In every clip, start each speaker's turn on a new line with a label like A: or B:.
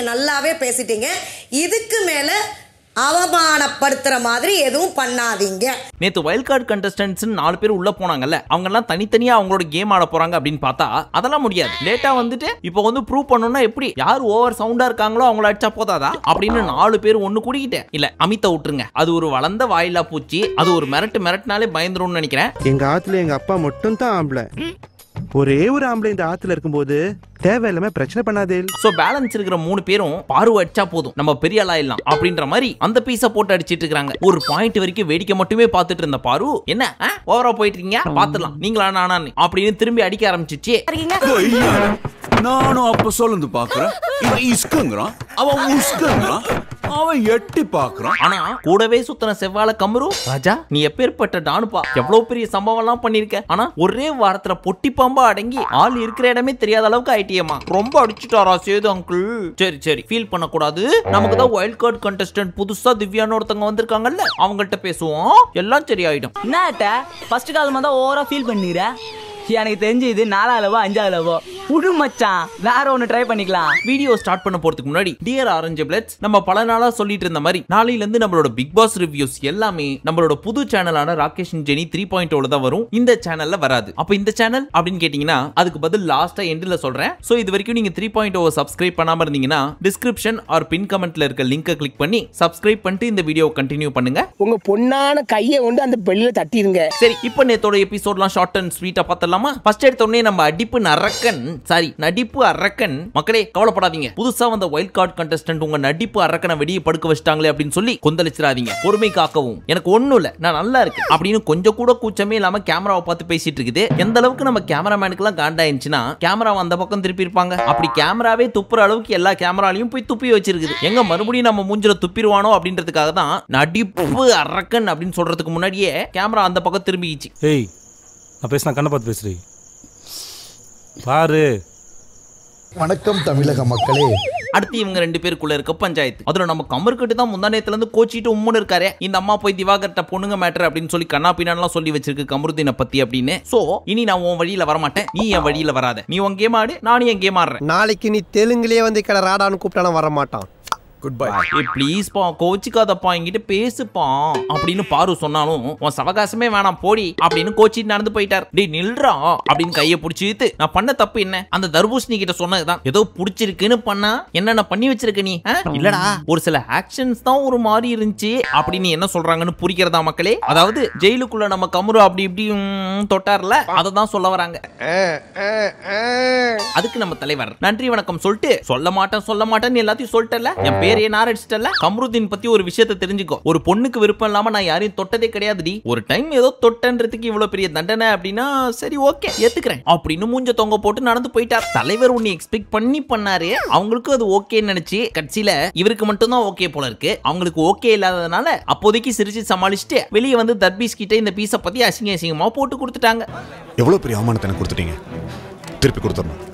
A: நல்லாவே பேசிட்டீங்க. இதுக்கு மேல அவமானப்படுத்துற மாதிரி எதுவும் பண்ணாதீங்க.
B: நேத்து வைல்ட் கார்டு கண்டஸ்டன்ட்ஸ் 4 பேர் உள்ள போனாங்கல்ல, அவங்க எல்லாம் தனித்தனியா அவங்களோட கேம் ஆட போறாங்க அப்படின்னு பார்த்தா அதெல்லாம் முடியாது. லேட்டா வந்துட்டு இப்போ வந்து ப்ரூவ் பண்ணனும்னா எப்படி யார் ஓவர் சவுண்டா இருக்காங்களோ அவங்கள அடிச்சா போதாதா அப்படின்னு 4 பேர் ஒண்ணு கூடிக்கிட்டே இல்ல அமித்த விட்டுருங்க. அது ஒரு வளர்ந்த வாயிலா பூச்சி. அது ஒரு மிரட்டுனாலே பயந்துரும்னு நினைக்கிறேன்.
C: எங்க ஆத்துல எங்க அப்பா மட்டும் தான் ஆம்பளை. ஒரே ஒரு ஆம்பளை இந்த ஆத்துல இருக்கும்போது தேவையில்லாம பிரச்சனை பண்ணாதே.
B: சோ பேலன்ஸ் இருக்கிற 3 பேரும் பார்வை அடிச்சா போதும் நம்ம பெரிய ஆளா எல்லாம் அப்படின்ற மாதிரி அந்த பீஸ போட்டு அடிச்சிட்டு இருக்காங்க. ஒரு பாயிண்ட் வரைக்கும் வேடிக்கை மட்டுமே பார்த்துட்டு இருந்த பாரு என்ன ஓவரா போயிட்டு இருக்கீங்க பாத்துலாம் நீங்களா நானு அப்படின்னு திரும்பி அடிக்க ஆரம்பிச்சிச்சு.
D: நானும் அப்ப சொல்லுந்து பாக்குறேன். இவன் இஸ்குங்கறான், அவன் உஸ்குங்கறான், அவன் எட்டி பாக்குறான்.
B: ஆனா கூடவே சுத்தன செவ்வாழ கமரு ராஜா நீ எப்பேற்பட்ட டானுப்பா, எவ்வளவு பெரிய சம்பவம் எல்லாம் பண்ணிருக்க. ஆனா ஒரே வாரத்துல பொட்டி பாம்பா அடங்கி ஆள் இருக்கிற இடமே தெரியாத அளவுக்கு ஆயிட்டியம்மா. ரொம்ப அடிச்சுட்டாரா சேது அங்கிள். சரி ஃபீல் பண்ண கூடாது. நமக்கு தான் வைல்ட் கார்டு கண்டஸ்டன்ட் புதுசா திவ்யான்னு ஒருத்தங்க வந்திருக்காங்கல்ல, அவங்கள்ட்ட பேசுவோம் எல்லாம் சரியாயிடும்.
E: என்னட்ட ஃபர்ஸ்ட் கால் மாதிரி ஓவரா ஃபீல் பண்ணிற. எனக்கு தெரிஞ்சு இது 4ஆவதோ 5ஆவதோ புடு மச்சான், வேற ஒன்னு ட்ரை பண்ணிக்கலாம்.
B: வீடியோ ஸ்டார்ட் பண்ண போறதுக்கு முன்னாடி டியர் ஆரஞ்சு பிளட்ஸ், நம்ம பல நாளா சொல்லிட்டு இருந்த மாதிரி நாளையில இருந்து நம்மளோட பிக் பாஸ் ரிவ்யூஸ் எல்லாமே நம்மளோட புது சேனலான ராகேஷ் ஜெனி 3.0ல தான் வரும். இந்த சேனல்ல வராது. அப்ப இந்த சேனல் அப்படின்னு கேட்டீங்கன்னா அதுக்கு பதில் லாஸ்டா எண்ட்ல சொல்றேன். சோ இது வரைக்கும் நீங்க 3.0 சப்ஸ்கிரைப் பண்ணாம இருந்தீங்கன்னா டிஸ்கிரிப்ஷன் ஆர் பின் கமெண்ட்ல இருக்க லிங்கை கிளிக் பண்ணி சப்ஸ்கிரைப் பண்ணிட்டு இந்த வீடியோ கண்டினியூ பண்ணுங்க.
F: உங்க பொண்ணான கையை கொண்டு அந்த பெல்லில தட்டிடுங்க.
B: சரி இப்போ நேத்தோட எபிசோட்லாம் ஷார்ட் அண்ட் ஸ்வீட்டா பார்த்தலாமா? ஃபர்ஸ்ட் எடுத்த உடனே நம்ம நடிப்பு அரக்கன் மக்களே கவலைப்படாதீங்க. புதுசா வந்த வைல்ட் கார்டு கண்டஸ்டன்ட் உங்க நடிப்பு அரக்கனை வெடியை படுக்க வச்சிட்டாங்களே அப்படின்னு சொல்லி கொந்தளிச்சிடாதீங்க. பொறுமை காக்கவும். எனக்கு ஒண்ணும் இல்ல, நான் நல்லா இருக்கு அப்படின்னு கொஞ்சம் கூட கூச்சமே இல்லாம கேமராவை பார்த்து பேசிட்டு இருக்குது. எந்த அளவுக்கு நம்ம கேமராமேனுக்கு எல்லாம் காண்டாயிருச்சுன்னா கேமரா அந்த பக்கம் திருப்பி இருப்பாங்க. அப்படி கேமராவே துப்புற அளவுக்கு எல்லா கேமராலையும் போய் துப்பி வச்சிருக்குது. எங்க மறுபடியும் நம்ம மூஞ்சில துப்பிடுவானோ அப்படின்றதுக்காக தான் நடிப்பு அரக்கன் அப்படின்னு சொல்றதுக்கு முன்னாடியே கேமரா அந்த பக்கம் திரும்பிச்சு.
G: ஏய் நான் பேசினா கண்ணை பார்த்து பேசுறீ பாரு.
H: வணக்கம் தமிழக மக்களே.
B: அடுத்து இவங்க 2 பேருக்குள்ள இருக்க பஞ்சாயத்து. அதுல நம்ம கமர்கிட்ட தான் முந்தானத்துல இருந்து கோச்சிட்டு உம்முன்னு இருக்காரு. இந்த அம்மா போய் திவாகர்ட்ட பொண்ணுங்க மேட்டர் அப்படின்னு சொல்லி கண்ணா பின்னான்லாம் சொல்லி வச்சிருக்கு கமருதீனை பத்தி அப்படின்னு. சோ இனி நான் உன் வழியில வரமாட்டேன், நீ என் வழியில வராத. நீ உன் கேம் ஆடு, நானும் என் கேம் ஆடுறேன்.
F: நாளைக்கு நீ தெலுங்குலயே வந்து கடை ராடான்னு கூப்பிட்டானா வர மாட்டான்.
D: Good bye.
B: ப்ளீஸ் பா கோச்சிக்காதப்பா என்கிட்ட பேசுப்பா அப்படின்னு பாரு சொன்னாலும் உன் சவகாசமே வேணாம் போடி அப்படின்னு கோச்சிட்டு நடந்து போயிட்டார். டேய் நில்றா அப்படின்னு கையை பிடிச்சி இழுத்து நான் பண்ண தப்பு என்ன? அந்த தர்பூசணி கிட்ட சொன்னதுதான் ஏதோ பிடிச்சிருக்குன்னு பண்ணா என்னென்ன பண்ணி வச்சிருக்க நீ? இல்லடா ஒரு சில ஆக்ஷன்ஸ் தான் ஒரு மாதிரி இருந்துச்சு அப்படின்னு என்ன சொல்றாங்கன்னு புரிக்கிறதா மக்களே? அதாவது ஜெயிலுக்குள்ள நம்ம கமரு அப்படி இப்படி தொட்டார்ல அதை தான் சொல்ல வராங்க. அதுக்கு நம்ம தலைவர் நன்றி வணக்கம் சொல்லிட்டு சொல்ல மாட்டேன்னு எல்லாத்தையும் சொல்லிட்டல. என் பேரையே நாரடிச்சிட்டல. கமருதீன் பத்தி ஒரு விஷயத்தை தெரிஞ்சுக்கோ. ஒரு பொண்ணுக்கு விருப்பம் இல்லாம நான் யாரையும் தொட்டதே கிடையாதுடி. ஒரு டைம் ஏதோ தொட்டன்றதுக்கு இவ்வளவு பெரிய தண்டனை அப்படின்னா சரி ஓகே ஏத்துக்கிறேன் அப்படின்னு மூஞ்ச தொங்க போட்டு நடந்து போயிட்டார். தலைவர் உன்னை எக்ஸ்பெக்ட் பண்ணி பண்ணாரு. அவங்களுக்கு அது ஓகேன்னு நினைச்சு கட்சியில இவருக்கு மட்டும் தான் ஓகே போல இருக்கு. அவங்களுக்கு ஓகே இல்லாததுனால அப்போதைக்கு சிரிச்சு சமாளிச்சுட்டு வெளியே வந்து தர்பீஸ் கிட்ட இந்த பீஸை பத்தி அசிங்கமா போட்டு கொடுத்துட்டாங்க.
D: எவ்வளவு பெரிய அவமானத்தை கொடுத்துட்டீங்க, திருப்பி கொடுத்துடணும்.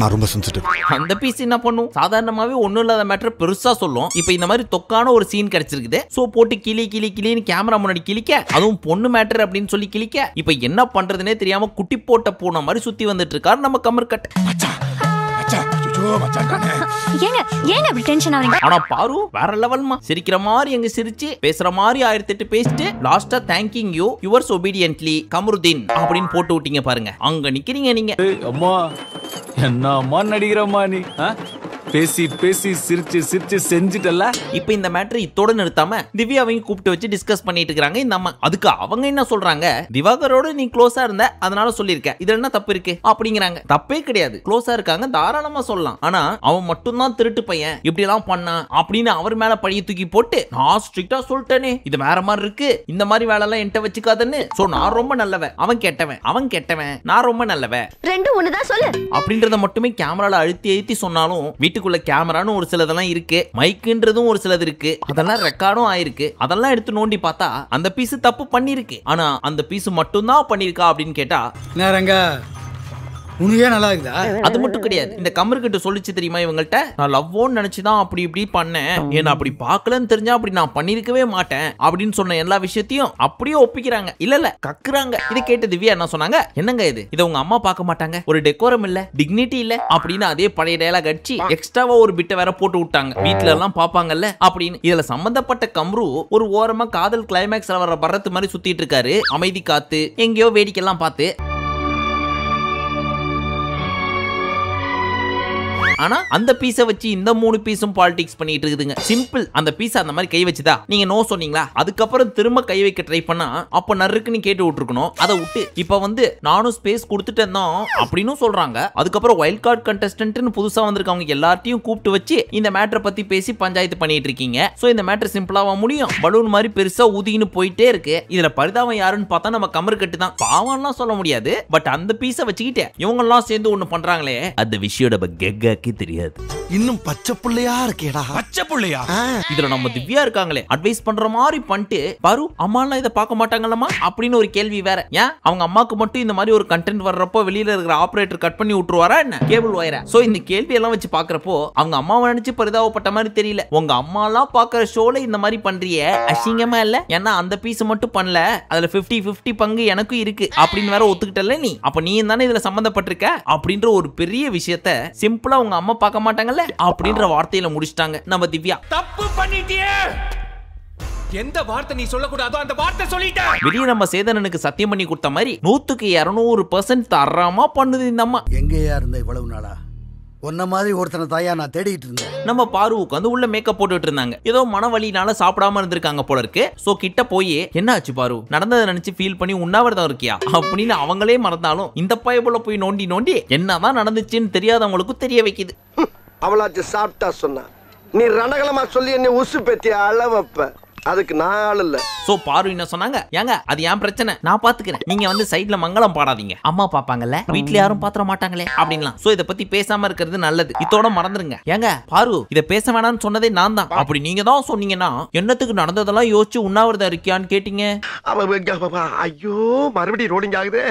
D: நான் ரொம்ப சென்சிட்டிவ்.
B: அந்த பீஸ் என்ன பண்ணும்? சாதாரணமாவே ஒண்ணும் இல்லாத மேட்டர் பெருசா சொல்லும். இப்போ இந்த மாதிரி தொக்கான ஒரு சீன் கிடைச்சிருக்குது. சோ போட்டு கிளின்னு கேமரா முன்னாடி கிளிக்க, அதுவும் பொண்ணு மேட்டர் அப்படின்னு சொல்லி கிளிக்க, இப்போ என்ன பண்றதுனே தெரியாம குட்டி போட்ட பூனை மாதிரி சுத்தி வந்துட்டு இருக்காரு நம்ம கமர்கட். ஆனா பாரு வேற லெவல்மா. சிரிக்கிற மாதிரி எங்க சிரிச்சு பேசுற மாதிரி 1008 பேசிட்டு லாஸ்டா thanking you yours obediently Kamaruddin அப்படின்னு போட்டு விட்டீங்க பாருங்க. அங்க நிக்கிறீங்க நீங்க.
I: அம்மா என்னம்மா நடிக்கிறம்மா நீ? பேசி பேசி சிரிச்சு சிரிச்சு செஞ்சுட்டல.
B: இப்போ இந்த மேட்டர் இத்தோட நிறுத்தாம திவ்யாவையும் கூப்பிட்டு வச்சு டிஸ்கஸ் பண்ணிட்டு இருக்காங்க இந்த அம்மா. அதுக்கு அவங்க என்ன சொல்றாங்க? திவாகரோட நீ க்ளோஸா இருந்த அதனால சொல்லிருக்க, இதுல என்ன தப்பு இருக்கு அப்படிங்கிறாங்க. தப்பே கிடையாது, க்ளோஸா இருக்காங்க தாராளமா சொல்லலாம். ஆனா அவன் மட்டும் தான் திருட்டு பையன் இப்படி எல்லாம் பண்ணா அப்படின்னு அவர் மேல பழிய தூக்கி போட்டு நான் ஸ்ட்ரிக்ட்டா சொல்லிட்டேனே இது வேற மாதிரி இருக்கு, இந்த மாதிரி வேலை எல்லாம் என்கிட்ட வச்சுக்காதன்னு. சோ நான் ரொம்ப நல்லவன், அவன் கெட்டவன், நான் ரொம்ப நல்லவன், ரெண்டும் ஒண்ணுதான் சொல்லு அப்படின்றத மட்டுமே கேமரால அழுத்தி சொன்னாலும் வீட்டுக்குள்ள கேமரான்னு ஒரு சிலதெல்லாம் இருக்கு, மைக்குன்றதும் ஒரு சிலது இருக்கு, அதெல்லாம் ரெக்கார்டும் ஆயிருக்கு. அதெல்லாம் எடுத்து நோண்டி பார்த்தா அந்த பீஸ் தப்பு பண்ணிருக்கு. ஆனா அந்த பீஸ் மட்டும் தான் பண்ணிருக்கா அப்படின்னு கேட்டா
J: நேரங்க உனக்கே நல்லா இருக்குதா?
B: அது மட்டும் கிடையாது, இந்த கமர்கிட்ட சொல்லிச்சு தெரியுமா இவங்கள்ட்ட, நான் லவ்வோன்னு நினைச்சுதான் அப்படி இப்படி பண்ணேன், என்ன அப்படி பார்க்கலன்னு தெரிஞ்சா அப்படி நான் பண்ணிருக்கவே மாட்டேன் அப்படின்னு சொன்ன எல்லா விஷயத்தையும் அப்படியே ஒப்பிக்கிறாங்க. இல்ல கக்குறாங்க. இதை கேட்டு திவ்யா என்ன சொன்னாங்க, என்னங்க இது, இதை உங்க அம்மா பார்க்க மாட்டாங்க, ஒரு டெக்கோரம் இல்ல, டிக்னிட்டி இல்ல அப்படின்னு அதே பழைய டயலாக் அடிச்சு எக்ஸ்ட்ராவா ஒரு பிட்டை வேற போட்டு விட்டாங்க. வீட்டுல எல்லாம் பாப்பாங்கல்ல அப்படின்னு. இதுல சம்பந்தப்பட்ட கம்ரு ஒரு ஓரமா காதல் கிளைமேக்ஸ்ல வர பரத்து மாதிரி சுத்திட்டு இருக்காரு, அமைதி காத்து எங்கேயோ வேடிக்கைலாம் பார்த்து. ஆனா அந்த பீஸை வச்சு இந்த 3 பீஸும் பாலிடிக்ஸ் பண்ணிட்டு இருக்குதுங்க. சிம்பிள். அந்த பீஸ் அந்த மாதிரி கை வச்சுதா நீங்க நோ சொன்னீங்களா, அதுக்கப்புறம் திரும்ப கை வைக்க ட்ரை பண்ணா அப்ப நறுக்குன்னு கேட்டு விட்டுருக்கணும். அதை விட்டு இப்ப வந்து நானும் ஸ்பேஸ் கொடுத்துட்டேன் தான் அப்படின்னு சொல்றாங்க. அதுக்கப்புறம் வைல்ட் கார்டு கண்டஸ்டன்ட்னு புதுசா வந்திருக்கவங்க எல்லார்ட்டையும் கூப்பிட்டு வச்சு இந்த மேட்டரை பத்தி பேசி பஞ்சாயத்து பண்ணிட்டு இருக்கீங்க. சோ இந்த மேட்டர் சிம்பிளாவா முடியும்? பலூன் மாதிரி பெருசா ஊதின்னு போயிட்டே இருக்கு. இதுல பரிதாபம் யாருன்னு பார்த்தா நம்ம கமர் கட்டு தான். பாவம்லாம் சொல்ல முடியாது. பட் அந்த பீஸை வச்சுக்கிட்டு இவங்க எல்லாம் சேர்ந்து ஒண்ணு பண்றாங்களே, அந்த விஷயோட கெக்காக்கி தெரியாது.
H: இன்னும் பச்சை புள்ளையா இருக்கேடா.
D: பச்சை புள்ளையா?
B: இதுல நம்ம திவ்யா இருக்காங்களே, அட்வைஸ் பண்ற மாதிரி பண்ணிட்டு பாரு அம்மாலாம் இதை பார்க்க மாட்டாங்களமா அப்படின்னு ஒரு கேள்வி வேற. ஏன் அவங்க அம்மாக்கு மட்டும் இந்த மாதிரி ஒரு கண்டென்ட் வர்றப்போ வெளியில இருக்கிற ஆபரேட்டர் கட் பண்ணி விட்டுருவாரா என்ன கேபிள் வயரை? சோ இந்த கேள்வி எல்லாம் வச்சு பாக்குறப்போ அவங்க அம்மாவை நினைச்சு பரிதாபப்பட்ட மாதிரி தெரியல. உங்க அம்மா எல்லாம் பாக்குற ஷோல இந்த மாதிரி பண்றிய அசிங்கமா இல்ல? ஏன்னா அந்த பீஸ் மட்டும் பண்ணல, அதுல 50-50 பங்கு எனக்கும் இருக்கு அப்படின்னு வேற ஒத்துக்கிட்டல நீ. அப்ப நீ தானே இதுல சம்பந்தப்பட்டிருக்க அப்படின்ற ஒரு பெரிய விஷயத்த சிம்பிளா உங்க அம்மா பார்க்க மாட்டாங்கல்ல அப்படின்ற வார்த்தையில முடிச்சிட்டாங்க நம்ம திவ்யா.
K: தப்பு பண்ணிட்டியே, எந்த வார்த்தை நீ சொல்லக்கூடாதோ அந்த வார்த்தை சொல்லிட்ட.
B: வெளியே நம்ம சேதனனுக்கு சத்தியம் பண்ணி கொடுத்த மாதிரி 100% தரமா பண்ணுது இந்த அம்மா.
H: எங்கேயா இருந்த இவ்வளவு நாளா? ஒன்ன மாதிரி ஒருத்தனை தாயா நான் தேடிட்டு இருந்தேன்.
B: நம்ம பாரு உட்காந்து உள்ள மேக்கப் போட்டுட்டு இருந்தாங்க. ஏதோ மனவலினால சாப்பிடாம இருந்திருக்காங்க போல இருக்கு. சோ கிட்ட போய் என்ன ஆச்சு பாரு, நடந்ததை நினைச்சு ஃபீல் பண்ணி உண்ணாவிரதம் இருக்கியா அப்படின்னு அவங்களே மறந்தாலும் இந்த பயபுல போய் நோண்டி நோண்டி என்னதான் நடந்துச்சுன்னு தெரியாதவங்களுக்கும் தெரிய வைக்குது.
L: அவளாச்சு சாப்பிட்டா சொன்னா நீ ரணகலமா சொல்லி என்ன உசு பெத்தி அளவப்ப, அதுக்கு நான் ஆள் இல்ல.
B: சோ பாரு என்ன சொன்னாங்க, ஏங்க அது ஏன் பிரச்சனை, நான் பாத்துக்கிறேன், நீங்க வந்து சைடுல மங்களம் பாடாதீங்க, அம்மா பாப்பாங்கல்ல, வீட்ல யாரும் பாத்திர மாட்டாங்களே அப்படின்லாம். சோ இத பத்தி பேசாம இருக்கிறது நல்லது, இதோட மறந்துருங்க. ஏங்க பாரு இத பேச வேணாம்னு சொன்னதே நான் தான். அப்படி நீங்க தான் சொன்னீங்கன்னா என்னத்துக்கு நடந்ததெல்லாம் யோசிச்சு உண்ணாவிரதம் இருக்கியான்னு கேட்டீங்க.
L: ஐயோ மறுபடியும் ரோடிங் ஆகுது.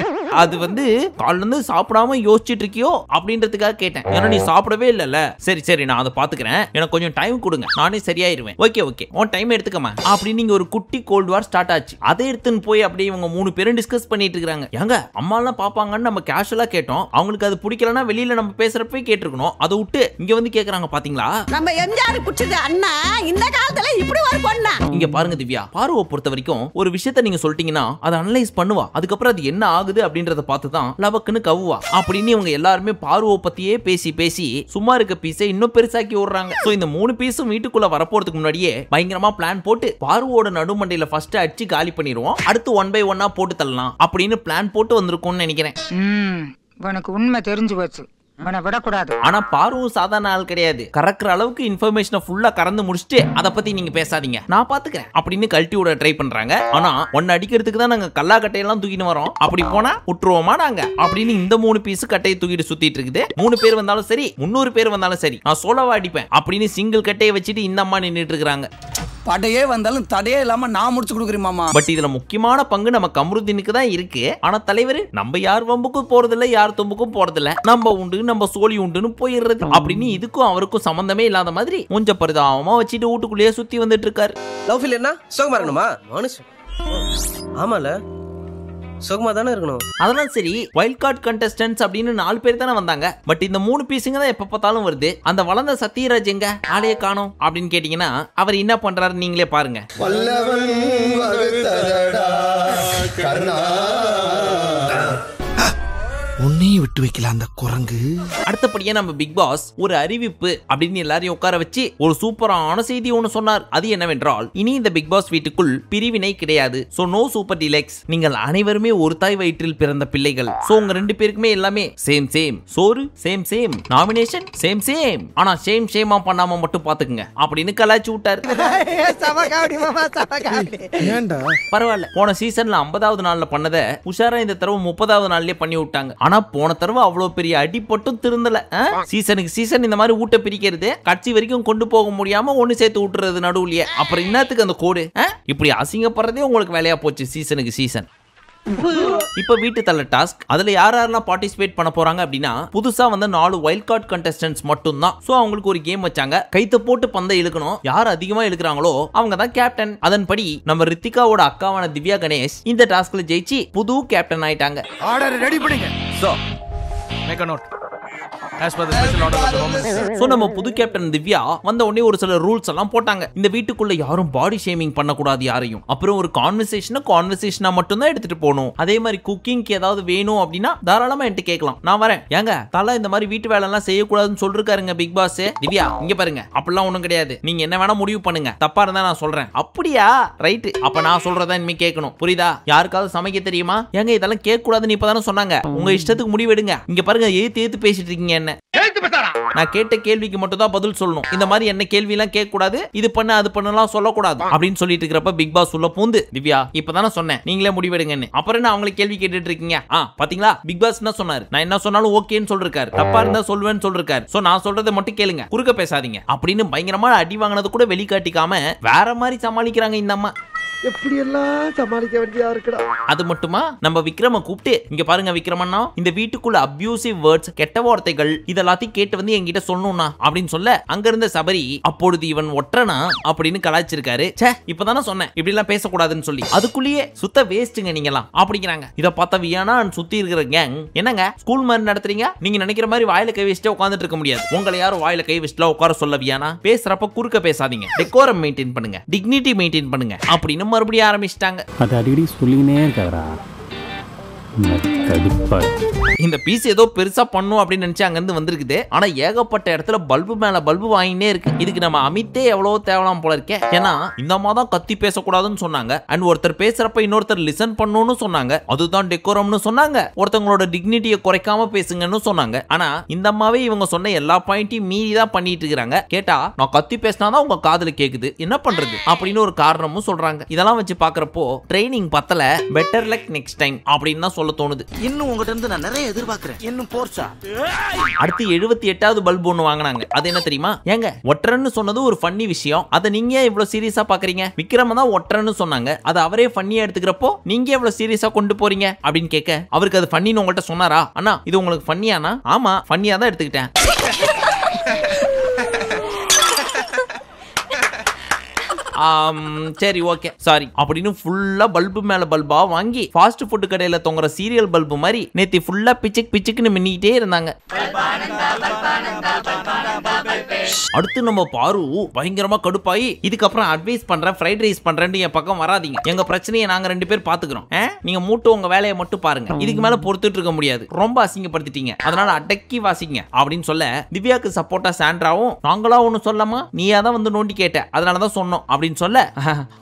B: அது வந்து காலைல இருந்து சாப்பிடாம யோசிச்சுட்டு இருக்கியோ அப்படின்றதுக்காக கேட்டேன். ஏன்னா நீ சாப்பிடவே இல்லல்ல. சரி சரி நான் அதை பாத்துக்கிறேன், எனக்கு கொஞ்சம் டைம் கொடுங்க, நானே சரியாயிருவேன். ஓகே ஓகே உன் டைம் எடுத்துக்கமா அப்படின்னு நீங்க ஒரு குட்டி கோல்ட் வார் ஸ்டார்ட் ஆச்சு. அதை எடுத்துன்னு போய் அப்படியே இவங்க 3 பேரும் டிஸ்கஸ் பண்ணிட்டு இருக்காங்க. ஏங்க அம்மா எல்லாம் பாப்பாங்கன்னு நம்ம கேஷுவலா கேட்டோம், அவங்களுக்கு அது பிடிக்கலன்னா வெளியில நம்ம பேசுறப்ப கேட்டிருக்கணும். அதை விட்டு இங்க வந்து கேக்குறாங்க பாத்தீங்களா.
M: நம்ம எம்ஜிஆர் புடிச்சது அண்ணா இந்த காலத்துல இப்படி ஒரு பொண்ணா.
B: இங்க பாருங்க திவ்யா, பார்வை பொறுத்த வரைக்கும் ஒரு விஷயத்த நீங்க சொல்லிட்டீங்கன்னா அதை அனலைஸ் பண்ணுவா, அதுக்கப்புறம் அது என்ன ஆகுது அப்படின்றத பார்த்து தான் லவக்குன்னு கவுவா. அப்படின்னு இவங்க எல்லாருமே பார்வை பத்தியே பேசி பேசி சும்மா இருக்க பீஸை இன்னும் பெருசாக்கி விடுறாங்க. சோ இந்த 3 பீஸும் வீட்டுக்குள்ள வரப்போறதுக்கு முன்னாடியே பயங்கரமா பிளான் போட்டு பார்வோட நடுமண்டையில ஃபர்ஸ்ட் அடிச்சு காலி பண்ணிடுவோம், அடுத்து 1 by 1 போட்டு தள்ளலாம் அப்படின்னு பிளான் போட்டு வந்திருக்கும்னு நினைக்கிறேன்.
M: உனக்கு உண்மை தெரிஞ்சு போச்சு, விடக்கூடாது.
B: ஆனா பார்வும் சாதாரண ஆள் கிடையாது. கறக்குற அளவுக்கு இன்ஃபர்மேஷனை ஃபுல்லா கறந்து முடிச்சுட்டு அதை பத்தி நீங்க பேசாதீங்க, நான் பாத்துக்கிறேன் அப்படின்னு கழட்டி விட ட்ரை பண்றாங்க. ஆனா ஒன்னு அடிக்கிறதுக்கு தான் நாங்க கல்லா கட்டையெல்லாம் தூக்கிட்டு வரோம், அப்படி போனா விட்டுருவோமா நாங்க அப்படின்னு இந்த 3 பீஸ் கட்டையை தூக்கிட்டு சுத்திட்டு இருக்குது. 3 பேர் வந்தாலும் சரி 300 பேர் வந்தாலும் சரி நான் சோலோவா அடிப்பேன் அப்படின்னு சிங்கிள் கட்டையை வச்சுட்டு இந்த அம்மா நின்றுட்டு இருக்காங்க.
J: படையே வந்தாலும் தடையே இல்லாம நான் முடிச்சு கொடுக்குறேன் மாமா.
B: பட் இதுல முக்கியமான பங்கு நம்ம கமருதீனுக்கு தான் இருக்கு. ஆனா தலைவர் நம்ம யார் வம்புக்கும் போறதில்ல, யார் தும்புக்கும் போறதில்ல, நம்ம உண்டு நம்ம சோழி உண்டுன்னு போயிடுறது அப்படின்னு இதுக்கும் அவருக்கும் சம்பந்தமே இல்லாத மாதிரி கொஞ்சம் பரிதாபமா வச்சுட்டு வீட்டுக்குள்ளேயே சுத்தி வந்துட்டு இருக்காரு.
N: லவ் ஃபீல் என்ன சோகமா இருக்கணுமா? மனுஷன் ஆமால சோகமா தானே இருக்கணும்.
B: அதெல்லாம் சரி, வைல்ட் கார்டு கண்டஸ்டன்ட்ஸ் அப்படின்னு 4 பேர் தானே வந்தாங்க. பட் இந்த 3 பீஸுங்க தான் எப்ப பார்த்தாலும் வருது. அந்த வளர்ந்த சத்யராஜ் எங்க ஆளையே காணோம் அப்படின்னு கேட்டீங்கன்னா அவர் என்ன பண்றாரு நீங்களே பாருங்க.
H: உன்னையும் விட்டு வைக்கல அந்த குரங்கு.
B: அடுத்தபடியா நம்ம பிக் பாஸ் ஒரு அறிவிப்பு அப்படின்னு எல்லாரையும் உட்கார வச்சு ஒரு சூப்பரான செய்தி ஒன்று சொன்னார். அது என்னவென்றால் இனி இந்த பிக் பாஸ் வீட்டுக்குள் பிரிவினை கிடையாது. சோ நோ சூப்பர் டிலக்ஸ், நீங்கள் அனைவருமே ஒரு தாய் வயிற்றில் பிறந்த பிள்ளைகள். சோ உங்க 2 பேருக்குமே எல்லாமே சேம் சேம் சோறு, same same nomination, same same. ஆனா சேம் சேமா பண்ணாம மட்டும் பாத்துக்குங்க அப்படின்னு கலாய்ச்சி விட்டாரு. பரவாயில்ல, போன சீசன்ல 50வது நாள்ல பண்ணதை உஷாரா இந்த தடவை 30வது நாள்லயே பண்ணி விட்டாங்க. ஆனா போன தடவை அவ்வளவு பெரிய அடிப்பட்டும் திருந்தல. சீசனுக்கு சீசன் இந்த மாதிரி ஊட்ட பிரிக்கிறது, கட்சி வரைக்கும் கொண்டு போக முடியாம ஒண்ணு சேர்த்து விட்டுறது நடுவுலயே. அப்புறம் என்னத்துக்கு அந்த கோடு? இப்படி அசிங்கப்படுறதே உங்களுக்கு வேலையா போச்சு சீசனுக்கு சீசன். இப்ப வீட்டு தள்ள டாஸ்க். அதுல யாரெல்லாம் பார்ட்டிசிபேட் பண்ண போறாங்க அப்படின்னா புதுசா வந்த 4 வைல்ட் கார்டு கண்டஸ்டன்ட்ஸ் மட்டும் தான். சோ அவங்களுக்கு ஒரு கேம் வச்சாங்க. கைத்த போட்டு பந்தை இழுக்கணும். யார் அதிகமா இழுக்கிறாங்களோ அவங்க தான் கேப்டன். அதன்படி நம்ம ரித்திகாவோட அக்காவான திவ்யா கணேஷ் இந்த டாஸ்க்ல ஜெயிச்சு புது கேப்டன் ஆயிட்டாங்க.
H: ஆர்டர் ரெடி பண்ணுங்க.
I: So make a note. As per the special order of the government.
B: So நம்ம புது கேப்டன் திவ்யா வந்த உடனே ஒரு சில ரூல்ஸ் எல்லாம் போட்டாங்க. இந்த வீட்டுக்குள்ள யாரும் பாடி ஷேமிங் பண்ண கூடாது யாரையும். அப்புறம் ஒரு கான்வர்சேஷனா மட்டும் தான் எடுத்துட்டு போகணும். அதே மாதிரி குக்கிங்க்கு ஏதாவது வேணும் அப்படின்னா தாராளமா என்கிட்ட கேட்கலாம், நான் வரேன். ஏங்க தல இந்த மாதிரி வீட்டு வேலை எல்லாம் செய்யக்கூடாதுன்னு சொல்லிருக்காருங்க பிக் பாஸ். திவ்யா இங்க பாருங்க, அப்படிலாம் ஒண்ணும் கிடையாது. நீங்க என்ன வேணா முடிவு பண்ணுங்க, தப்பா இருந்தா நான் சொல்றேன். அப்படியா, ரைட். அப்ப நான் சொல்றதா இனிமே கேட்கணும், புரியுதா? யாருக்காவது சமைக்க தெரியுமா? ஏங்க இதெல்லாம் கேட்க கூடாதுன்னு இப்பதானே சொன்னாங்க. உங்க இஷ்டத்துக்கு முடிவு எடுங்க. இங்க பாருங்க, ஏத்து பேசிட்டு இருக்கீங்க. என்ன நான் கேட்ட கேள்விக்கு மட்டும் தான் பதில் சொல்லணும். இந்த மாதிரி என்ன கேள்வி எல்லாம் கேட்க கூடாது, இது பண்ண அது பண்ணலாம் சொல்லக்கூடாது அப்படின்னு சொல்லிட்டு இருக்கிறப்ப பிக் பாஸ் உள்ள பூந்து, திவ்யா இப்பதானே சொன்னேன் நீங்களே முடிவெடுங்கன்னு. அப்புறம் என்ன அவங்களை கேள்வி கேட்டுட்டு இருக்கீங்க? பாத்தீங்களா பிக் பாஸ் என்ன சொன்னாரு? நான் என்ன சொன்னாலும் ஓகேன்னு சொல்லிருக்காரு, தப்பா இருந்தா சொல்வேன்னு சொல்லிருக்காரு. சோ நான் சொல்றதை மட்டும் கேளுங்க, குறுக்க பேசாதீங்க அப்படின்னு பயங்கரமா அடி வாங்கினது கூட வெளிக்காட்டிக்காம வேற மாதிரி சமாளிக்கிறாங்க இந்த அம்மா.
L: எப்படி எல்லாம் சமாளிக்க வேண்டியதா இருக்குடா.
B: அது மட்டுமா, நம்ம விக்ரம கூப்பிட்டு, இங்க பாருங்க விக்ரமண்ணா, இந்த வீட்டுக்குள்ள அபியூசிவ் வேர்ட்ஸ் கெட்ட வார்த்தைகள் இதெல்லாத்தையும் கேட்டு வந்து என்கிட்ட சொல்லணும்னா அப்படின்னு சொல்ல, அங்க இருந்த சபரி அப்பொழுது இவன் ஒற்றனா அப்படின்னு கலாய்ச்சிருக்காரு. இப்பதானே சொன்னேன் இப்படி எல்லாம் பேசக்கூடாதுன்னு சொல்லி, அதுக்குள்ளேயே சுத்த வேஸ்ட்டுங்க நீங்கலாம் அப்படிங்கிறாங்க. இத பார்த்தா வியானா சுத்தி இருக்கிற கேங், என்னங்க ஸ்கூல் மாதிரி நடத்துறீங்க? நீங்க நினைக்கிற மாதிரி வாயில கை வச்சுட்டு உட்காந்துட்டு இருக்க முடியாது. உங்களை யாரும் வாயில கை வச்சுட்டு உட்கார சொல்ல வியானா. பேசுறப்ப குறுக்க பேசாதீங்க, டெக்கோரம் மெயின்டைன் பண்ணுங்க, டிக்னிட்டி மெயின்டைன் பண்ணுங்க அப்படின்னு மறுபடியும் ஆரம்பிச்சிட்டாங்க.
O: அது அடிக்கடி சொல்லினே இருக்காரா.
B: இந்த பீஸ் ஏதோ பெருசா பண்ணும் அப்படின்னு நினைச்சு அங்க இருந்து வந்திருக்குது. ஆனா ஏகப்பட்ட இடத்துல பல்பு மேல பல்பு வாங்கினே இருக்கு. இதுக்கு நம்ம அமித்தே எவ்வளவு தேவலாம் போல இருக்கே. ஏன்னா இந்த அம்மா தான் கத்தி பேசக்கூடாதுன்னு சொன்னாங்க. அண்ட் ஒருத்தர் பேசுறப்ப இன்னொருத்தர் லிசன் பண்ணணும்னு சொன்னாங்க. அதுதான் டெக்கோரம்னு சொன்னாங்க. ஒருத்தவங்களோட டிக்னிட்டியை குறைக்காம பேசுங்கன்னு சொன்னாங்க. ஆனா இந்த அம்மாவே இவங்க சொன்ன எல்லா பாயிண்ட்டையும் மீறி தான் பண்ணிட்டு இருக்காங்க. கேட்டா நான் கத்தி பேசினாதான் உங்க காதுல கேக்குது, என்ன பண்றது அப்படின்னு ஒரு காரணமும் சொல்றாங்க. இதெல்லாம் வச்சு பாக்குறப்போ ட்ரைனிங் பத்தல, பெட்டர் லக் நெக்ஸ்ட் டைம் அப்படின்னு தான் சொல்ல தோணுது.
P: இன்னும் உங்ககிட்ட இருந்து நான் நிறைய எதிர்பார்க்கிறேன். இன்னும் போர்ச்சா.
B: அடுத்து 78வது பல்பு ஒன்னு வாங்குனாங்க. அது என்ன தெரியுமா? ஏங்க ஒற்றன்னு சொன்னது ஒரு ஃபன்னி விஷயம், அதை நீங்க இவ்வளவு சீரியஸா பாக்குறீங்க. விக்ரம தான் ஒற்றன்னு சொன்னாங்க, அதை அவரே ஃபன்னியா எடுத்துக்கிறப்போ நீங்க எவ்வளவு சீரியஸா கொண்டு போறீங்க அப்படின்னு கேட்க, அவருக்கு அது ஃபன்னின்னு உங்கள்கிட்ட சொன்னாரா? அண்ணா இது உங்களுக்கு ஃபன்னியானா? ஆமா ஃபன்னியா தான் எடுத்துக்கிட்டேன். சரி ஓகே சாரி அப்படின்னு ஃபுல்லா பல்பு மேல பல்பா வாங்கி ஃபாஸ்ட் ஃபுட் கடையில தொங்குற சீரியல் பல்பு மாதிரி நேத்தி ஃபுல்லா பிச்சுக்குன்னு மின்னிட்டே இருந்தாங்க. அடுத்து நம்ம பாரு பயங்கரமா கடுப்பாயி, இதுக்கப்புறம் அட்வைஸ் பண்றேன், ஃப்ரைட் ரைஸ் பண்றேன்னு என் பக்கம் வராதீங்க, எங்க பிரச்சனையை நாங்க 2 பேர் பாத்துக்கிறோம், நீங்க மூட்டு உங்க வேலையை மட்டும் பாருங்க, இதுக்கு மேல பொறுத்துட்டு இருக்க முடியாது, ரொம்ப அசிங்கப்படுத்திட்டீங்க, அதனால அடக்கி வாசிங்க அப்படின்னு சொல்ல, திவ்யாக்கு சப்போர்ட்டா சாண்ட்ராவும் நாங்களா ஒண்ணு சொல்லமா, நீயா தான் வந்து நோண்டி கேட்ட அதனாலதான் சொன்னோம் அப்படின்னு சொல்ல,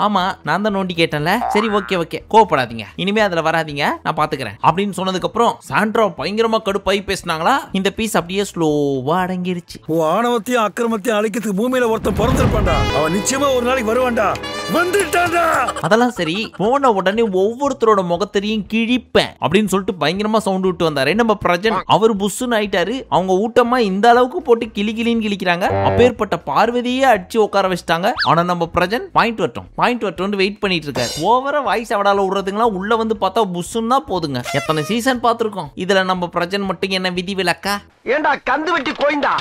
B: ஆமா நான் தான் நோண்டி கேட்டேன்ல, சரி ஓகே கோவப்படாதீங்க, இனிமே அதுல வராதீங்க, நான் பாத்துக்கிறேன் அப்படின்னு சொன்னதுக்கு அப்புறம் சாண்ட்ரா பயங்கரமா கடுப்பாய் பேசினாங்களா. இந்த பீஸ் அப்படியே ஸ்லோவா அடங்கிருச்சு.
Q: ஆணவத்தையும் அக்கிரமத்தையும் அழிக்கிறதுக்கு பூமியில ஒருத்தன் பிறந்திருப்பான்டா, அவன் நிச்சயமா ஒரு நாளைக்கு வருவான்டா, வந்துட்டான்டா.
B: அதெல்லாம் சரி, போன உடனே ஒவ்வொருத்தரோட முகத்தையும் கிழிப்பேன் அப்படின்னு சொல்லிட்டு பயங்கரமா சவுண்ட் விட்டு வந்தாரு நம்ம பிரஜன். அவர் புஷ்ஷுன்னு ஆயிட்டாரு. அவங்க ஊட்டமா இந்த அளவுக்கு போட்டு கிளின்னு கிழிக்கிறாங்க. அப்பேற்பட்ட பார்வதியே அடிச்சு உட்கார வச்சுட்டாங்க. ஆனா நம்ம பிரஜன் பாயிண்ட் வரட்டும் வெயிட் பண்ணிட்டு இருக்காரு. ஓவரா வாய்ஸ் அவடால விடுறதுங்களா உள்ள வந்து பார்த்தா புஷ்ஷுன்னு தான் போதுங்க. எத்தனை சீசன் பார்த்திருக்கோம், இதுல நம்ம பிரஜன் மட்டும் என்ன விதி விலக்கா?
L: ஏண்டா கந்து வெட்டி கோயிண்டா,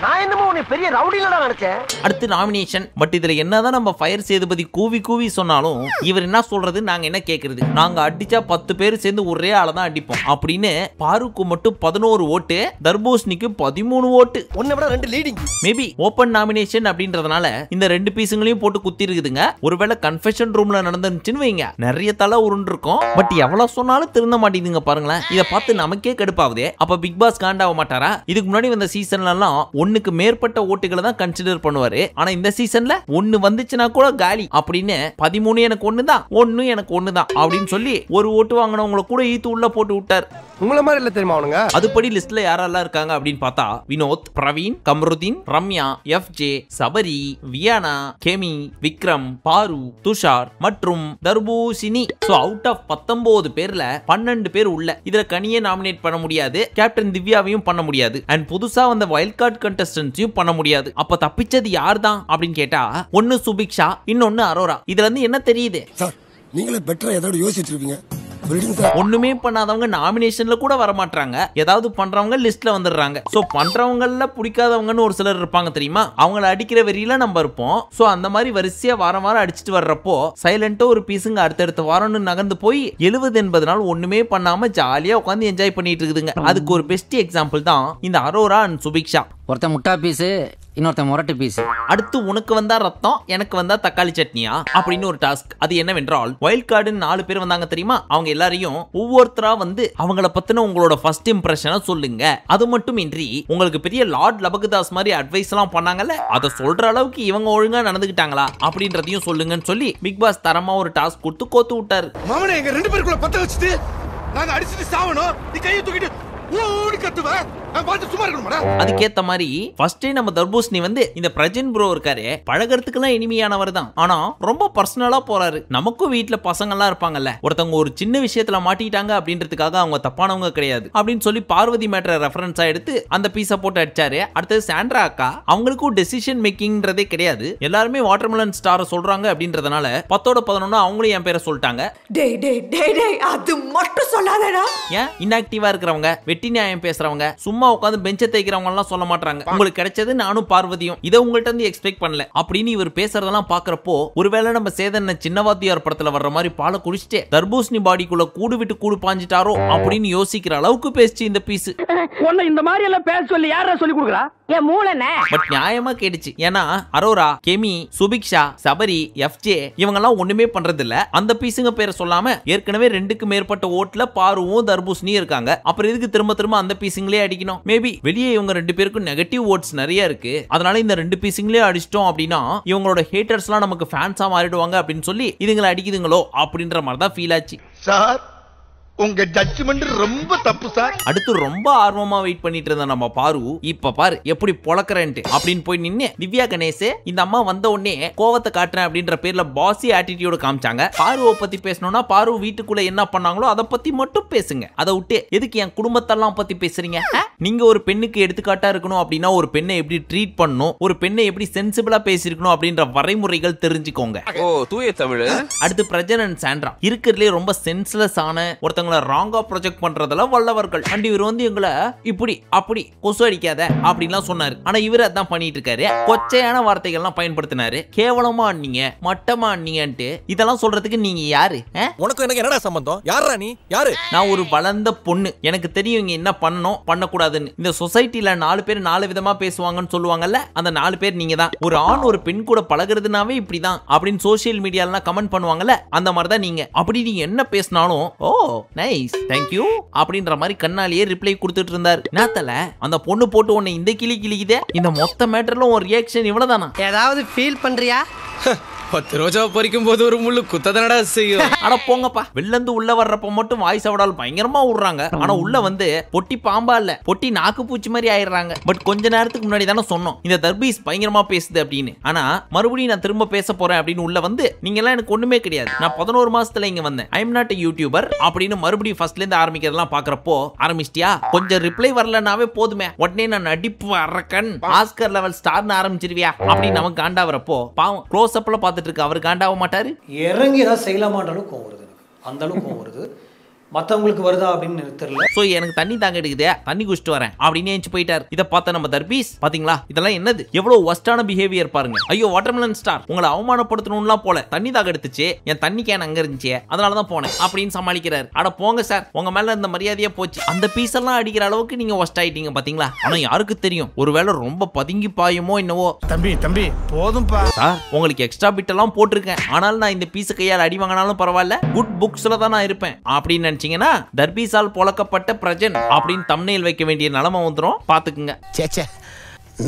L: நான் என்னமோ உன்னை பெரிய ரவுடிலடா நினைச்சேன்.
B: அடுத்து நாமினேஷன். பட் இதுல என்னதான் நம்ம ஃபயர் சேதுபதி கூவி சொன்னாலும் இவர் என்ன சொல்றது, நாங்க என்ன கேக்குறது, நாங்க அடிச்சா 10 பேர் சேர்ந்து ஒரே ஆள தான் அடிப்போம் அப்படின்னு பாருக்கு மட்டும் 11 ஓட்டு, தர்பூசணிக்கு 13 ஓட்டு,
L: ஒன்னை விட 2 லீடிங்.
B: மேபி ஓபன் நாமினேஷன் அப்படின்றதுனால இந்த 2 பீஸுங்களையும் போட்டு குத்தி இருக்குதுங்க. ஒருவேளை கன்ஃபெஷன் ரூம்ல நடந்துச்சுன்னு வைங்க, நிறைய தலை உருண்டு இருக்கும். பட் எவ்வளவு சொன்னாலும் திருந்த மாட்டேங்குதுங்க பாருங்களேன். இதை பார்த்து நமக்கே கடுப்பாகுதே. அப்ப பிக் பாஸ் காண்டாக மாட்டாரா? இதுக்கு முன்னாடி வந்த சீசன்ல எல்லாம் ஒண்ணுக்கு மேற்பட்ட ஓட்டுகளை தான் கன்சிடர் பண்ணுவாரு. ஆனா இந்த சீசன்ல 1 வந்துச்சுன்னா கூட காலி அப்படின்னு 13 எனக்கு 1 தான், 1 எனக்கு 1 தான் அப்படின்னு சொல்லி ஒரு ஓட்டு வாங்கினவங்களை கூட ஈத்து உள்ள போட்டு விட்டார்.
F: உங்களை மாதிரி இல்ல தெரியுமா அவனுங்க.
B: அதுபடி லிஸ்ட்ல யாரெல்லாம் இருக்காங்க அப்படின்னு பார்த்தா, வினோத், பிரவீன், கமருதீன், ரம்யா, எஃப்ஜே, சபரி, வியானா, கெமி, விக்ரம், பாரு, துஷார் மற்றும் தர்பூசணி. சோ அவுட் ஆஃப் 19 பேர்ல 12 பேர் உள்ள. இதுல கனியை நாமினேட் பண்ண முடியாது, கேப்டன் திவ்யாவையும் பண்ண முடியாது, அண்ட் புதுசா வந்த வைல்ட் கார்டு கண்டஸ்டன்ட்ஸையும் பண்ண முடியாது. அப்ப தப்பிச்சது யார் தான் அப்படின்னு கேட்டா, ஒன்னு சுபிக்ஷா, இன்னொன்னு அரோரா. இதுல இருந்து என்ன தெரியுது?
R: சார் நீங்களே பெட்டரா ஏதாவது யோசிச்சுட்டு இருப்பீங்க,
B: ஒண்ணுமே பண்ணாதவங்க நாமினேஷன்ல கூட வர மாட்டாங்க, ஏதாவது பண்றவங்க லிஸ்ட்ல வந்துடுறாங்க. சோ பண்றவங்கல பிடிக்காதவங்கன்னு ஒரு சிலர் இருப்பாங்க தெரியுமா, அவங்கள அடிக்கிற வெறியில நம்ம இருப்போம். சோ அந்த மாதிரி வரிசையா வாரம் வாரம் அடிச்சிட்டு வர்றப்போ சைலண்டா ஒரு பீஸுங்க அடுத்தடுத்த வாரம்னு நகர்ந்து போய் 70-80 நாள் ஒண்ணுமே பண்ணாம ஜாலியா உட்காந்து என்ஜாய் பண்ணிட்டு இருக்குதுங்க. அதுக்கு ஒரு பெஸ்ட் எக்ஸாம்பிள் தான் இந்த அரோரா அண்ட் சுபிக்ஷா.
R: ஒருத்தன் முட்டா பீஸு, இன்னொருத்தன் முரட்டு பீஸ்.
B: அடுத்து உனக்கு வந்தா ரத்தம், எனக்கு வந்தா தக்காளி சட்னியா அப்படின்னு ஒரு டாஸ்க். அது என்னவென்றால் வைல்ட் கார்டுன்னு 4 பேர் வந்தாங்க தெரியுமா, அவங்க எல்லாரையும் ஒவ்வொருத்தரா வந்து அவங்கள பத்தின உங்களோட ஃபர்ஸ்ட் இம்ப்ரெஷனை சொல்லுங்க. அது மட்டும் இன்றி உங்களுக்கு பெரிய லார்ட் லபகுதாஸ் மாதிரி அட்வைஸ் எல்லாம் பண்ணாங்கல்ல, அதை சொல்ற அளவுக்கு இவங்க ஒழுங்கா நடந்துக்கிட்டாங்களா அப்படின்றதையும் சொல்லுங்கன்னு சொல்லி பிக் பாஸ் தரமா ஒரு டாஸ்க் கொடுத்து கோத்து விட்டாரு.
Q: மாமனே எங்க 2 பேருக்குள்ள பத்த வச்சிட்டு நாங்க அடிச்சிட்டு சாவணும், நீ கையை தூக்கிட்டு ஓடி கத்துவ, நான் பார்த்து சும்மா இருக்கணும்டா.
B: அதுக்கேத்த மாதிரி ஃபர்ஸ்ட் நம்ம தர்பூசணி வந்து இந்த பிரஜன் ப்ரோ இருக்காரு, பழகிறதுக்குலாம் இனிமையானவர் தான், ஆனா ரொம்ப பர்சனலா போறாரு. நமக்கும் வீட்டுல பசங்க எல்லாம் இருப்பாங்கல்ல, ஒருத்தவங்க ஒரு சின்ன விஷயத்துல மாட்டிட்டாங்க அப்படின்றதுக்காக அவங்க தப்பானவங்க கிடையாது அப்படின்னு சொல்லி பார்வதி மேட்டரை ரெஃபரன்ஸா எடுத்து அந்த பீஸை போட்டு அடிச்சாரு. அடுத்தது சாண்ட்ரா அக்கா, அவங்களுக்கும் டெசிஷன் மேக்கிங்ன்றதே கிடையாது, எல்லாருமே வாட்டர்மெலன் ஸ்டாரை சொல்றாங்க அப்படின்றதுனால 10-11 அவங்களும் என் பேரை சொல்லிட்டாங்க.
M: அது மட்டும் சொல்லாதடா.
B: ஏன் இன்ஆக்டிவா இருக்கிறவங்க, வெட்டி நியாயம் பேசுறவங்க, சும்மா உட்காந்து பெஞ்சை தேய்க்கிறவங்க எல்லாம் சொல்ல மாட்டாங்க. உங்களுக்கு கிடைச்சது நானும் பார்வதியும், இதை உங்கள்ட்ட இருந்து எக்ஸ்பெக்ட் பண்ணல அப்படின்னு இவர் பேசுறதெல்லாம் பாக்குறப்போ ஒருவேளை நம்ம சேதன சின்னவாத்தியார் படத்துல வர்ற மாதிரி பாலை குடிச்சிட்டு தர்பூசணி பாடிக்குள்ள கூடு விட்டு கூடு பாஞ்சிட்டாரோ அப்படின்னு யோசிக்கிற அளவுக்கு பேசிச்சு இந்த பீஸ்.
F: இந்த மாதிரி எல்லாம் பேச சொல்லி யாரா சொல்லி கொடுக்குறா? என் மூளைனே.
B: பட் நியாயமா கேட்டுச்சு. ஏன்னா அரோரா, கெமி, சுபிக்ஷா, சபரி, எஃப்ஜே இவங்க எல்லாம் ஒண்ணுமே பண்றது இல்ல. அந்த பீஸுங்க பேரை சொல்லாம ஏற்கனவே 2க்கு மேற்பட்ட ஓட்ல பாருவும் தர்பூசணியும் இருக்காங்க. அப்புறம் எதுக்கு திரும்ப திரும்ப அந்த பீஸுங்களே அடிக்கணும்? மேபி வெளியே இவங்க 2 பேருக்கும் நெகட்டிவ் ஓட்ஸ் நிறைய இருக்கு, அதனால இந்த 2 பீஸுங்களே அடிச்சிட்டோம் அப்படின்னா இவங்களோட ஹேட்டர்ஸ் எல்லாம் நமக்கு ஃபேன்ஸா மாறிடுவாங்க அப்படின்னு சொல்லி இதுங்களை அடிக்குதுங்களோ அப்படின்ற மாதிரி தான் ஃபீல் ஆச்சு.
Q: சார் உங்க ஜட்ஜ்மென்ட் ரொம்ப தப்பு சார்.
B: அடுத்து ரொம்ப ஆர்வமா வெயிட் பண்ணிட்டு இருந்த நம்ம பாரு, இப்ப பாரு எப்படி பொளக்கறேன்ட்டு அப்படின்னு போய் நின்னு திவ்யா கணேஷ் இந்த அம்மா வந்த உடனே கோவத்தை காட்டுறேன் அப்படின்ற பேர்ல பாசி ஆட்டிடியூட் காமிச்சாங்க. பாருவை பத்தி பேசணும்னா பாரு வீட்டுக்குள்ள என்ன பண்ணாங்களோ அதை பத்தி மட்டும் பேசுங்க, அதை விட்டு எதுக்கு என் குடும்பத்தெல்லாம் பத்தி பேசுறீங்க? நீங்க ஒரு பெண்ணுக்கு எடுத்துக்காட்டா இருக்கணும் அப்படின்னா ஒரு பெண்ணை எப்படி ட்ரீட் பண்ணணும், ஒரு பெண்ணை எப்படி சென்சிபிளா பேசிருக்கணும் அப்படின்ற வரைமுறைகள் தெரிஞ்சுக்கோங்க.
D: ஓ தூய தமிழ்.
B: அடுத்து பிரஜன் அண்ட் சாண்ட்ரா இருக்கிறதுலே ரொம்ப சென்ஸ்லெஸ் ஆன ஒருத்தங்க ராங்கா ப்ரொஜெக்ட் பண்றதுல வல்லவர்கள். அண்ட் இவர் வந்து எங்களை இப்படி அப்படி கொசு அடிக்காத அப்படின்லாம் சொன்னாரு. ஆனா இவர் அதான் பண்ணிட்டு இருக்காரு. கொச்சையான வார்த்தைகள்லாம் பயன்படுத்தினாரு. கேவலமா ஆனீங்க, மட்டமா ஆனீங்கன்ட்டு இதெல்லாம் சொல்றதுக்கு நீங்க யாரு?
K: உனக்கு எனக்கு என்னடா சம்பந்தம்? யாரா நீ? யாரு?
B: நான் ஒரு வளர்ந்த பொண்ணு, எனக்கு தெரியும் இங்க என்ன பண்ணணும் பண்ணக்கூடாதுன்னு. இந்த சொசைட்டில 4 பேர் 4 விதமா பேசுவாங்கன்னு சொல்லுவாங்கல்ல, அந்த 4 பேர் நீங்க தான். ஒரு ஆண் ஒரு பெண் கூட பழகுறதுனாவே இப்படிதான் அப்படின்னு சோசியல் மீடியாலாம் கமெண்ட் பண்ணுவாங்கல்ல, அந்த மாதிரி தான் நீங்க. அப்படி நீங்க என்ன பேசினாலும் ஓ நைஸ் தேங்க்யூ அப்படின்ற மாதிரி கண்ணாலேயே ரிப்ளை கொடுத்துட்டு இருந்தாரு. நாத்தல அந்த பொண்ணு போட்டு உன்னை இந்த கிளி கிளிக்குதே, இந்த மொத்த மேட்டர்ல ஒரு ரியாக்ஷன் இவ்வளவுதானா?
N: ஏதாவது ஃபீல் பண்றியா?
K: 10 ரோஜா பறிக்கும் போது ஒரு முள்ளு குத்ததனடா செய்யும்.
B: ஆனா போங்கப்பா, வெளிலந்து உள்ள வர்றப்ப மட்டும் வாய்ஸ் அவடால் பயங்கரமா விடுறாங்க. ஆனா உள்ள வந்து பொட்டி பாம்பா இல்ல, பொட்டி நாக்கு பூச்சி மாதிரி ஆயிடுறாங்க. பட் கொஞ்ச நேரத்துக்கு முன்னாடி தானே சொன்னோம் இந்த தர்பீஸ் பயங்கரமா பேசுது அப்படின்னு. ஆனா மறுபடியும் நான் திரும்ப பேச போறேன் அப்படின்னு உள்ள வந்து நீங்க எல்லாம் எனக்கு ஒண்ணுமே கிடையாது, நான் 11 மாசத்துல இங்க வந்தேன், I am not a YouTuber அப்படின்னு மறுபடியும் ஃபர்ஸ்ட்ல இருந்து ஆரம்பிக்கிறதெல்லாம் பாக்குறப்போ ஆரம்பிச்சிட்டியா? கொஞ்சம் ரிப்ளை வரலனாவே போதுமே, உடனே நான் நடிப்பு அரக்கன் ஆஸ்கர் லெவல் ஸ்டார்னு ஆரம்பிச்சிருவியா அப்படின்னு நமக்கு காண்டாவறப்போ பாவம் க்ளோஸ் அப்ல பார்த்துட்டு இருக்கு அவர் காண்டாவ மாட்டாரு.
S: இறங்கி ஏதாவது செய்யலாமான்றாலும் கோவம் வருது, அந்த அளவுக்கு கோவம் வருது. மற்றவங்களுக்கு வருதா அப்படின்னு தெரியல.
B: சோ எனக்கு தண்ணி தாங்க எடுக்குதே, தண்ணி குடிச்சிட்டு வரேன் அப்படின்னு ஏஞ்சி போயிட்டார். இதை பார்த்த நம்ம தர்பீஸ் பாத்தீங்களா இதெல்லாம் என்னது, எவ்வளவு ஒஸ்டான பிஹேவியர் பாருங்க. ஐயோ வாட்டர்மெலன் ஸ்டார் உங்களை அவமானப்படுத்தணும்லாம் போல, தண்ணி தாக எடுத்துச்சு, என் தண்ணி கேன் அங்க இருந்துச்சு அதனாலதான் போனேன் அப்படின்னு சமாளிக்கிறாரு. அட போங்க சார், உங்க மேல இந்த மரியாதையா போச்சு. அந்த பீஸ் எல்லாம் அடிக்கிற அளவுக்கு நீங்க ஒஸ்ட் ஆயிட்டீங்க பாத்தீங்களா. ஆனா யாருக்கு தெரியும், ஒருவேளை ரொம்ப பதுங்கி பாயுமோ என்னவோ.
Q: தம்பி போதும்பா
B: சார், உங்களுக்கு எக்ஸ்ட்ரா பிட் எல்லாம் போட்டிருக்கேன், ஆனால் நான் இந்த பீஸ் கையால் அடி வாங்கினாலும் பரவாயில்ல, குட் புக்ஸ்ல தான் நான் இருப்பேன் அப்படின்னு தர்பீஸால் பொளக்கப்பட்ட பிரஜன் அப்படின்னு தம்ப்நெயில் வைக்க வேண்டிய நிலைமை வந்துரும், பாத்துக்குங்க.
P: சேச்சே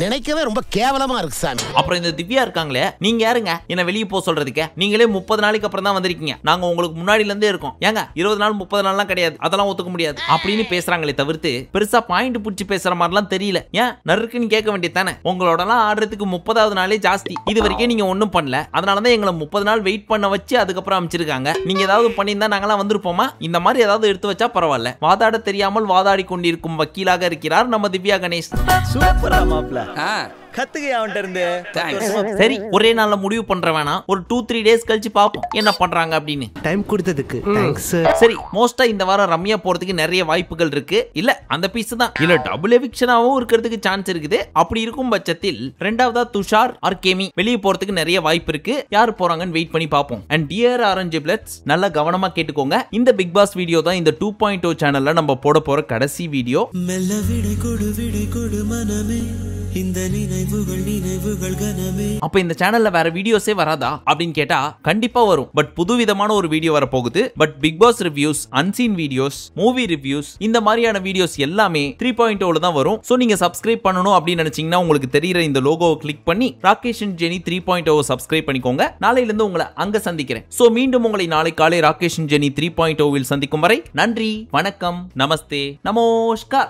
P: நினைக்கவே ரொம்ப கேவலமா இருக்கு சாமி.
B: அப்புறம் இந்த திவ்யா இருக்காங்களே, நீங்க யாருங்க என்ன வெளியே போக சொல்றதுக்கு? நீங்களே 30 நாளைக்கு அப்புறம் தான் வந்திருக்கீங்க, நாங்க உங்களுக்கு முன்னாடில இருந்தே இருக்கோம். ஏங்க 20 நாள் 30 நாள்லாம் கிடையாது, அதெல்லாம் ஒத்துக்க முடியாது அப்படின்னு பேசுறாங்களே தவிர்த்து பெருசா பாயிண்ட் புடிச்சு பேசுற மாதிரிலாம் தெரியல. ஏன் நறுக்குன்னு கேட்க வேண்டியது தானே? உங்களோடலாம் ஆடுறதுக்கு 30வது நாளே ஜாஸ்தி, இது வரைக்கும் நீங்க ஒன்றும் பண்ணல, அதனாலதான் எங்களை 30 நாள் வெயிட் பண்ண வச்சு அதுக்கப்புறம் அமைச்சிருக்காங்க. நீங்க ஏதாவது பண்ணியிருந்தா நாங்களாம் வந்திருப்போமா? இந்த மாதிரி ஏதாவது எடுத்து வச்சா பரவாயில்ல. வாதாட தெரியாமல் வாதாடி கொண்டிருக்கும் வக்கீலாக இருக்கிறார் நம்ம திவ்யா கணேஷ்.
F: சூப்பரா மாப்ள.
T: கத்துக்க அவன்கிட்ட இருந்து.
B: சரி ஒரே நாள்ல முடிவு பண்ற வேணாம், ஒரு 2-3 டேஸ் கழிச்சு பாப்போம் என்ன பண்றாங்க அப்படின்னு.
C: டைம் கொடுத்ததுக்கு தேங்க்ஸ்.
B: சரி மோஸ்டா இந்த வாரம் ரம்யா போறதுக்கு நிறைய வாய்ப்புகள் இருக்கு. இல்ல அந்த பீஸ் தான் இல்ல டபுள் எவிக்ஷனாவும் இருக்கிறதுக்கு சான்ஸ் இருக்குது. அப்படி இருக்கும் பட்சத்தில் ரெண்டாவதா துஷார் ஆர் கேமி வெளியே போறதுக்கு நிறைய வாய்ப்பு இருக்கு. யார் போறாங்கன்னு வெயிட் பண்ணி பாப்போம். அண்ட் டியர் ஆரஞ்சு பிளட்ஸ் நல்லா கவனமா கேட்டுக்கோங்க. இந்த பிக் பாஸ் வீடியோ தான் இந்த 2.0 சேனல்ல நம்ம போட போற கடைசி வீடியோ. அப்ப இந்த சேனல்ல வேற வீடியோஸே வராதா அப்படின்னு கேட்டா கண்டிப்பா வரும். பட் புதுவிதமான ஒரு வீடியோ வர போகுது. But big boss reviews, unseen videos, movie reviews இந்த மாதிரியான வீடியோஸ் எல்லாமே 3.0ல தான் வரும். சோ நீங்க சப்ஸ்கிரைப் பண்ணணும் அப்படின்னு நினைச்சீங்கன்னா உங்களுக்கு தெரியுற இந்த லோகோவை கிளிக் பண்ணி ராகேஷ் அண்ட் ஜெனி 3.0 சப்ஸ்கிரைப் பண்ணிக்கோங்க. நாளையில இருந்து உங்களை அங்க சந்திக்கிறேன். சோ மீண்டும் உங்களை நாளை காலை ராகேஷ் அண்ட் ஜெனி 3.0 சந்திக்கும் வரை நன்றி, வணக்கம், நமஸ்தே, நமஸ்கார்.